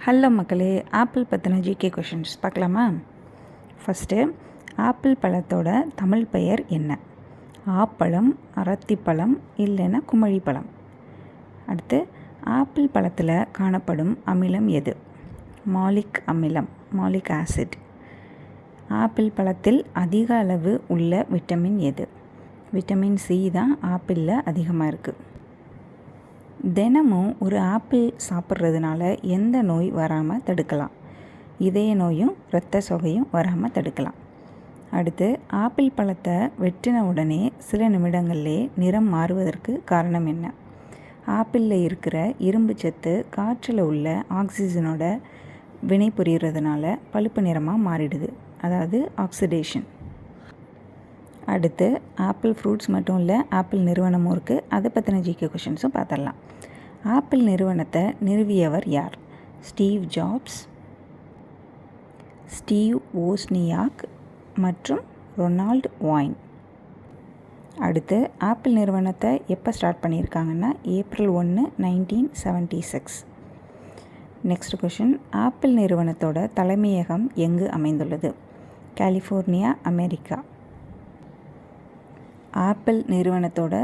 Hello மக்களே, apple பற்றின GK questions பார்க்கலாமா? ஃபஸ்ட்டு, ஆப்பிள் பழத்தோட தமிழ் பெயர் என்ன? ஆப்பழம், அரத்திப்பழம், இல்லைன்னா குமழிப்பழம். அடுத்து, ஆப்பிள் பழத்தில் காணப்படும் அமிலம் எது? மாலிக் அமிலம், மாலிக் ஆசிட். ஆப்பிள் பழத்தில் அதிக அளவு உள்ள விட்டமின் எது? விட்டமின் சி தான் ஆப்பிளில் அதிகமாக இருக்குது. தினமும் ஒரு ஆப்பிள் சாப்பிட்றதுனால எந்த நோய் வராமல் தடுக்கலாம்? இதய நோயும் இரத்த சோகையும் வராமல் தடுக்கலாம். அடுத்து, ஆப்பிள் பழத்தை வெட்டின உடனே சில நிமிடங்கள்லே நிறம் மாறுவதற்கு காரணம் என்ன? ஆப்பிளில் இருக்கிற இரும்பு சத்து காற்றில் உள்ள ஆக்சிஜனோட வினை புரிகிறதுனால பழுப்பு நிறமாக மாறிடுது, அதாவது ஆக்சிடேஷன். அடுத்து, ஆப்பிள் ஃப்ரூட்ஸ் மட்டும் இல்லை, ஆப்பிள் நிறுவனமும் இருக்குது. அதை பற்றின ஜிகே கொஷின்ஸும் பார்த்துடலாம். ஆப்பிள் நிறுவனத்தை நிறுவியவர் யார்? ஸ்டீவ் ஜாப்ஸ், ஸ்டீவ் ஓஸ்னியாக் மற்றும் ரொனால்ட் வாய்ன். அடுத்து, ஆப்பிள் நிறுவனத்தை எப்போ ஸ்டார்ட் பண்ணியிருக்காங்கன்னா ஏப்ரல் 1, 1976. நெக்ஸ்ட் கொஷின், ஆப்பிள் நிறுவனத்தோட தலைமையகம் எங்கு அமைந்துள்ளது? California, America. ஆப்பிள் நிறுவனத்தோட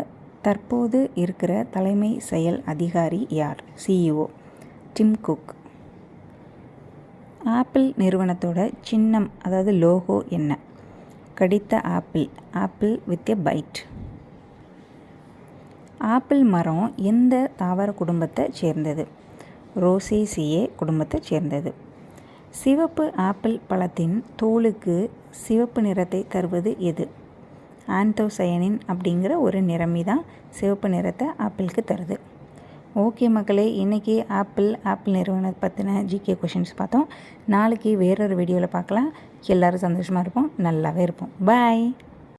தற்போது இருக்கிற தலைமை செயல் அதிகாரி யார்? CEO dim cook. ஆப்பிள் நிறுவனத்தோட சின்னம், அதாவது லோகோ என்ன? கடித்த apple, apple with a byte. Apple மரம் எந்த தாவர குடும்பத்தை சேர்ந்தது? ரோசேசியே குடும்பத்தை சேர்ந்தது. சிவப்பு ஆப்பிள் பழத்தின் தோலுக்கு சிவப்பு நிறத்தை தருவது எது? ஆந்தோசயனின் அப்படிங்கிற ஒரு நிறமி தான் சிவப்பு நிறத்தை ஆப்பிளுக்கு தருது. ஓகே மக்களே, இன்றைக்கி ஆப்பிள் நிறுவனத்தை பற்றின ஜிகே கொஷின்ஸ் பார்த்தோம். நாளைக்கு வேறொரு வீடியோவில் பார்க்கலாம். எல்லோரும் சந்தோஷமாக இருப்போம், நல்லாவே இருப்போம். பாய்.